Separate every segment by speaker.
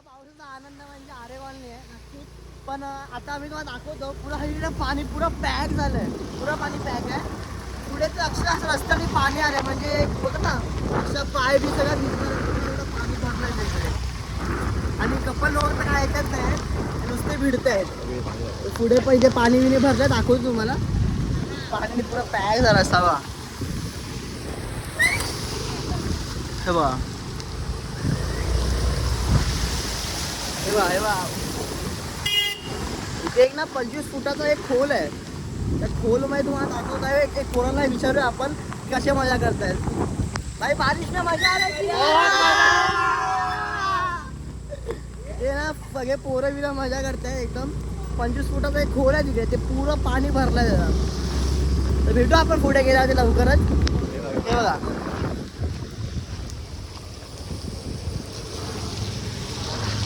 Speaker 1: पावसाचा आनंद म्हणजे आरे कॉलनी आहे नक्कीच. पण आता आम्ही तुम्हाला दाखवतो पुरा इकडे पाणी पुरं पॅक झालंय, पुरं पाणी पॅक आहे. पुढे तर अक्षरशः रस्त्याने पाणी आलंय, म्हणजे बघ ना असं पाय बी सगळं एवढं पाणी भरलंय तिकडे. आणि कपल लोक तर काय ऐकत नाही, नुसते भिडत आहेत. पुढे पहिले पाणी बिणी भरलंय, दाखवतो तुम्हाला. पाणी पुरं पॅक झाला असावा हे बघा, हे बघा, हे बघा. इथे एक ना 25 फुटाचा एक खोल आहे. त्या खोलमध्ये तुम्हाला दाखवत आहे. एक पोरांना विचारूया आपण कसे मजा करतायत. भाई बारिश में मजा आ रही है? ते ना सगळे पोरं बिरं मजा करताय एकदम. 25 फुटाचा एक खोल आहे तिकडे, ते पुरं पाणी भरलंय त्याला. तर भेटू आपण पुढे गेला ते लवकरच. हे बघा,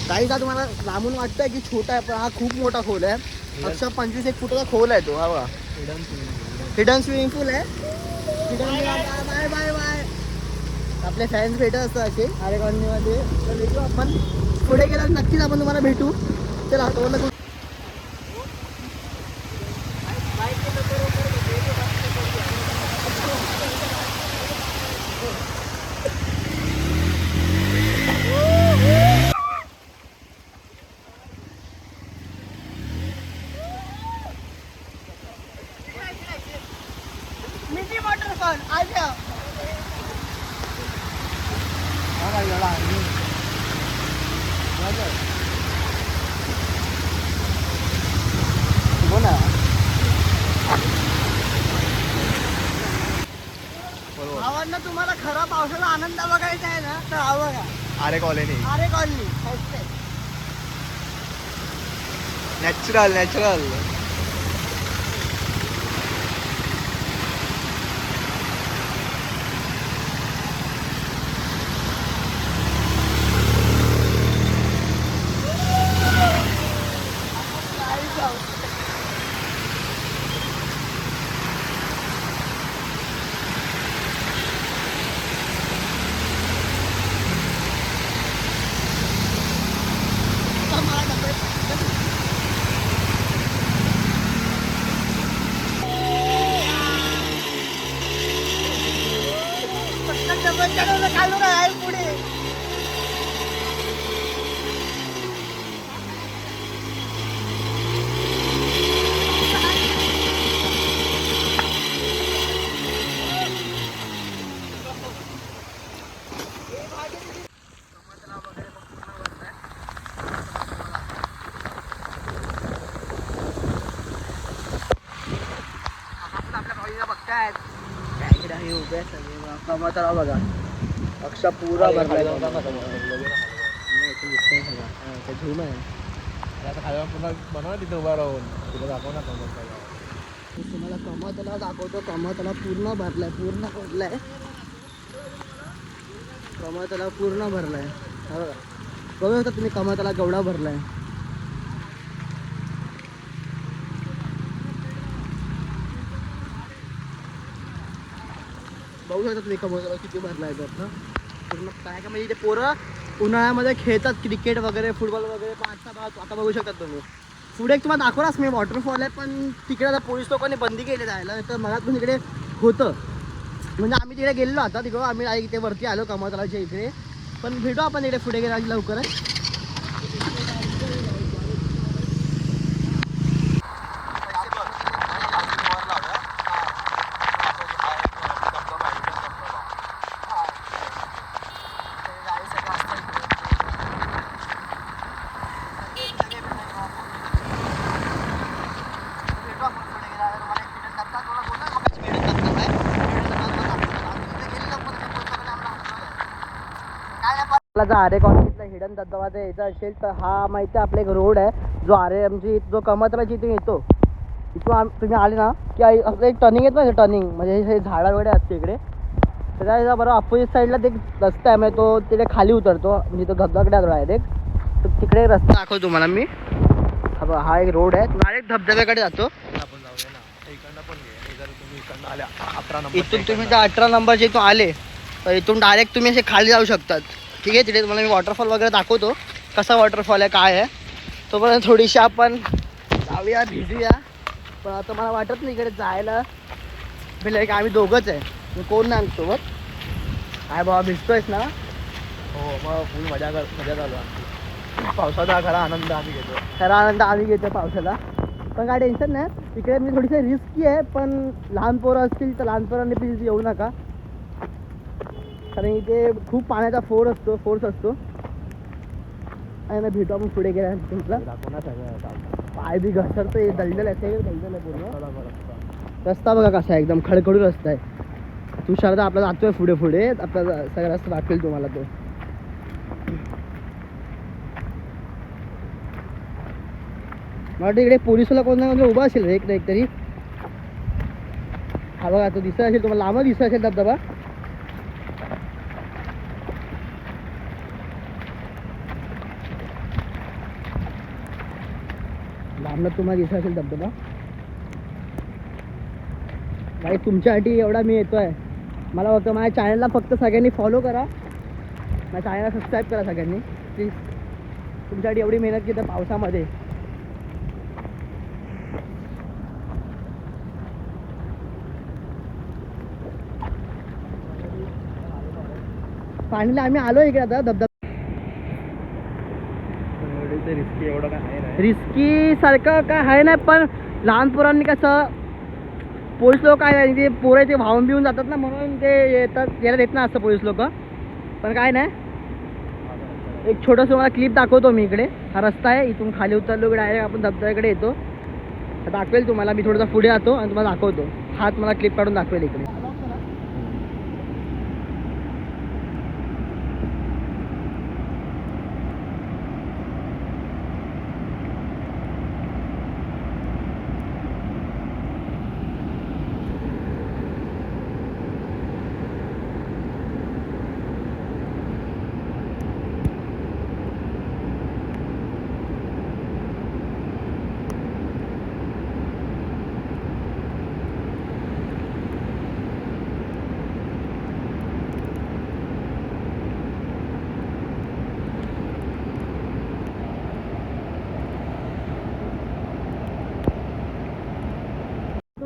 Speaker 1: काही का तुम्हाला लांबून वाटतंय की छोटा आहे, पण हा खूप मोठा खोल आहे. अक्षर 25 फुटाचा खोल आहे तो. हा बघा, हिडन स्विमिंग पूल आहे. Bye bye bye. आपले फॅन्स भेटत असतात असे आरे कॉलनीमध्ये. तर भेटू आपण पुढे गेला नक्कीच, आपण तुम्हाला भेटू. चला आता मिनी वॉटरफॉल आजा. बोला भावांना, तुम्हाला खरा पावसाचा आनंद बघायचा आहे ना, तर हा बघा
Speaker 2: आरे कॉलनी.
Speaker 1: आरे कॉलनी
Speaker 2: नॅचरल नॅचरल.
Speaker 1: चालू आहे पुढे. बघतायत काय उभे सगळे कमतराव बघा. अक्षा पुरा भरलाय. झूम आहे.
Speaker 2: बनवा तिथे उभा राहून तुला दाखव ना.
Speaker 1: तुम्हाला कमतला दाखवतो. कमतला पूर्ण भरलाय, पूर्ण भरलाय. कमतला पूर्ण भरलाय. बघू शकता तुम्ही कमतला केवढा भरलाय. बघू शकता तुम्ही कमतला किती भरलाय तर ना पूर्ण. काय का म्हणजे इथे पोरं उन्हाळ्यामध्ये खेळतात क्रिकेट वगैरे, फुटबॉल वगैरे. पण आता बघू शकता तुम्ही. पुढे एक तुम्हाला दाखवलाच मी वॉटरफॉल आहे, पण तिकडे आता पोलीस लोकांनी बंदी केली जायला. तर मला पण इकडे होतं, म्हणजे आम्ही तिकडे गेलो. आता तिकडं आम्ही इथे वरती आलो कमतलाच्या इकडे. पण भेटू आपण इकडे पुढे गेला लवकरच. जर आरे कॉलनीतला हिडन धबधबा यायचा असेल तर हा माहिती आहे आपला एक रोड आहे, जो आरे आमची जो कमतराची इथून येतो. इथून तुम्ही आले ना की असं एक टर्निंग येतो ना, टर्निंग म्हणजे हे झाडं वगैरे असते इकडे. तर त्या बरोबर अपोजिट साईडला ते रस्ता आहे, म्हणजे तो तिथे खाली उतरतो, म्हणजे तो धबधबाकडे आलो डायरेक्ट. तर तिकडे रस्ता दाखवतो तुम्हाला मी. हा एक रोड आहे, डायरेक्ट धबधब्याकडे जातो. इथून तुम्ही जर 18 नंबरचे इथून आले तर इथून डायरेक्ट तुम्ही असे खाली जाऊ शकतात. ठीक आहे, तिथे तुम्हाला मी वॉटरफॉल वगैरे दाखवतो. कसा वॉटरफॉल आहे काय आहे. तोपर्यंत थोडीशी आपण जाऊया भिजूया. पण आता मला वाटत नाही इकडे जायला भेटलं की आम्ही दोघंच आहे, कोण नाही आमच्यासोबत. काय बाबा भिजतोयस ना.
Speaker 2: हो मग फुल मजा चालू आहे. पावसाचा खरा आनंद आम्ही घेतो.
Speaker 1: खरा आनंद आम्ही घेतो पावसाला. पण काय टेन्शन नाही. इकडे म्हणजे थोडीशी रिस्की आहे, पण लहान पोरं असतील तर लहान पोरांनी प्लीज येऊ नका, कारण इथे खूप पाण्याचा फोर्स असतो. आणि मग भेटू आपण पुढे गेल्यानंतर तुमचा
Speaker 2: दाखवणार सगळं
Speaker 1: पाय बी घसरतोय. दलदल आहे पूर्ण. रस्ता बघा कसा आहे, एकदम खडखडून रस्ता आहे. तुषार तर आपला जातोय पुढे पुढे. आपला सगळा रस्ता दाखवेल तुम्हाला तो. मला वाटतं इकडे पोलिसला कोण ना कोण उभा असेल रे, एक ना एक तरी. हा बघा तो दिसत असेल तुम्हाला, लांब दिसत असेल धबधबा. लांबला तुम्हाला दिसत असेल धबधबा. काही तुमच्यासाठी एवढा मी येतोय. मला फक्त माझ्या चॅनलला फक्त सगळ्यांनी फॉलो करा, माझ्या चॅनलला सबस्क्राईब करा सगळ्यांनी प्लीज. तुमच्यासाठी एवढी मेहनत घेतो पावसामध्ये. पाणीला आम्ही आलो इकडे आता धबधबा.
Speaker 2: रिस्की एवढं काय आहे नाही.
Speaker 1: रिस्की सारखं काय आहे नाही, पण लहान पोरांनी कसं पोलीस लोक काय ते पोरं ते वाहून बिवून जातात ना, म्हणून ते येतात यायला देत ना असं पोलीस लोक. पण काय नाही, एक छोटंसं मला क्लिप दाखवतो मी. इकडे हा रस्ता आहे, इथून खाली उतरलो की डायरेक्ट आपण धबधब्याकडे येतो. दाखवेल तुम्हाला. मी थोडासा पुढे जातो आणि तुम्हाला दाखवतो. हात मला क्लिप काढून दाखवेल इकडे.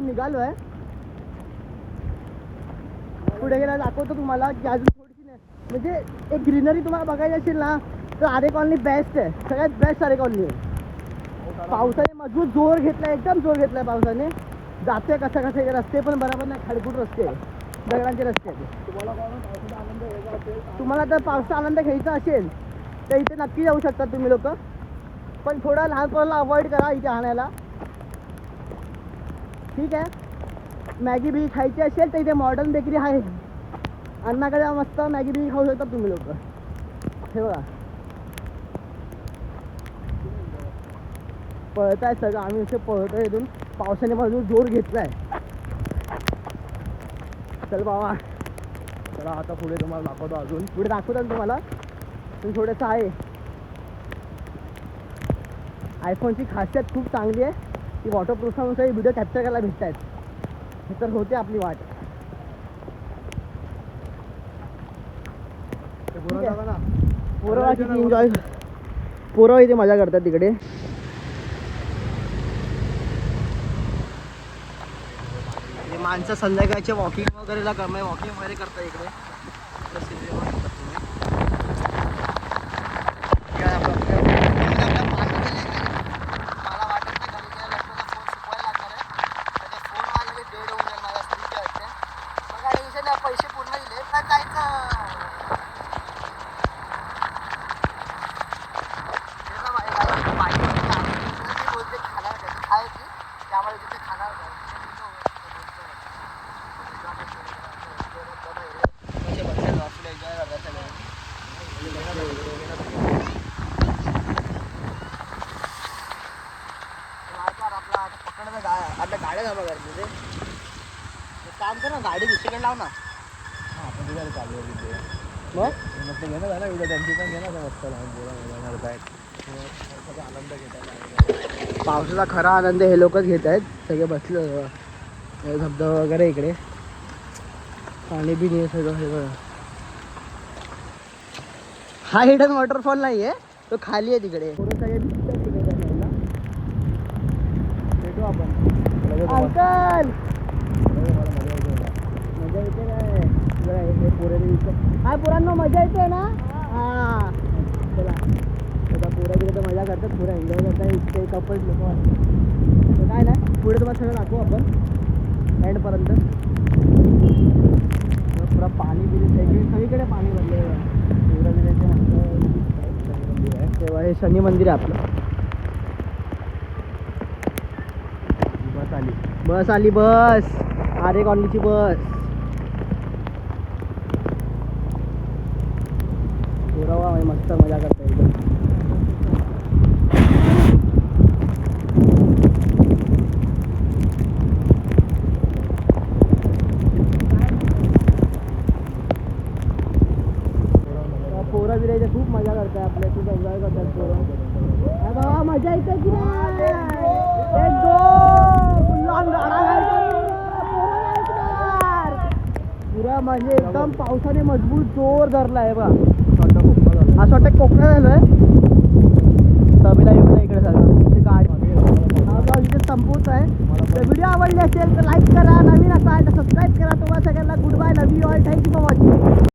Speaker 1: निघालो आहे. पुढे गेला दाखवतो तुम्हाला की अजून थोडीशी नाही, म्हणजे एक ग्रीनरी तुम्हाला बघायची असेल ना तर आरे कॉलनी बेस्ट आहे. सगळ्यात बेस्ट आरे कॉलनी आहे. पावसाने मजबूत जोर घेतलाय, एकदम जोर घेतलाय पावसाने. जाते कसा कसा रस्ते पण बरोबर नाही, खडखूट रस्ते आहे, दगडांचे रस्ते आहेत. तुम्हाला जर पावसाचा आनंद घ्यायचा असेल तर इथे नक्की जाऊ शकता तुम्ही लोक. पण थोडं लहान पोराला अवॉइड करा इथे आणायला, ठीक आहे. मॅगी बी खायची असेल तर इथे मॉडर्न बेकरी आहे, अण्णाकडे मस्त मॅगी बी खाऊ शकता तुम्ही लोक. हे बघा पळताय सगळं, आम्ही इथे पळतोय. इथून पावसाने बाजून जोर घेतलाय. चल बाबा
Speaker 2: चला आता पुढे तुम्हाला दाखवतो. अजून
Speaker 1: पुढे दाखवतात तुम्हाला. पण थोडंसं आहे. आयफोनची खासियत खूप चांगली आहे की वॉटरप्रूफनुसार व्हिडिओ कॅप्चर करायला भेटत आहेत. हे तर होते आपली वाट. पोरं किती एन्जॉय, पोरं इथे मजा करतात तिकडे. माणसं संध्याकाळचे वॉकिंग वगैरे करतात इकडे. पैसे पूर्ण दिले का जायचं. बोलते खाणार काय की त्यामुळे तिथे खाणार आपला पकडणं आपल्या गाड्या जमा करते. काम कर ना, गाडी दुसरीकडे लाव ना.
Speaker 2: आपण तिथे चालू आहे तिथे.
Speaker 1: मग
Speaker 2: घेणं झालं एवढं त्यांची पण घेणार मस्त लहान पोरं आनंद घेतात.
Speaker 1: पावसाचा खरा आनंद हे लोकच घेत आहेत. सगळे बसले धबधबा वगैरे इकडे, पाणी बी सगळं. हे बघा हा हिडन वॉटरफॉल नाही आहे, तो खाली आहे तिकडे. पोरं सगळे दिसतात तिकडे जायला. भेटू आपण. अंकल मजा येते काय जरा हे पोरांनी काय पोरांना मजा येते ना. हा चला आता पोरं गेले तर मजा करतात, पुरा एन्जॉय करतात. इतके कपल्स लोक तर काय नाही, पुढे तुम्हाला सगळं दाखवू आपण एंडपर्यंत. पुरा पाणी बिरी सगळीकडे पाणी भरलेलं आहे. तेव्हा हे शनी मंदिर आहे आपलं. बस आली बस, आरे कॉलनीची बस. पुरावा मस्त मजा करता येईल. पोरं बिरायचे खूप मजा करताय आपल्या, खूप एन्जॉय करतात पोरं. बाबा मजा येते की पुरा म्हणजे एकदम पावसाने मजबूत जोर धरलाय बा. असं वाटतं कोकणा झालोय. तबेला बिबेला इकडे सगळं गाडी हा ब्लॉग इथे संपवत आहे. तर व्हिडिओ आवडली असेल तर लाईक करा, नवीन असाल तर सबस्क्राईब करा. तुम्हाला सगळ्यांना good bye, love you all, thank you for watching.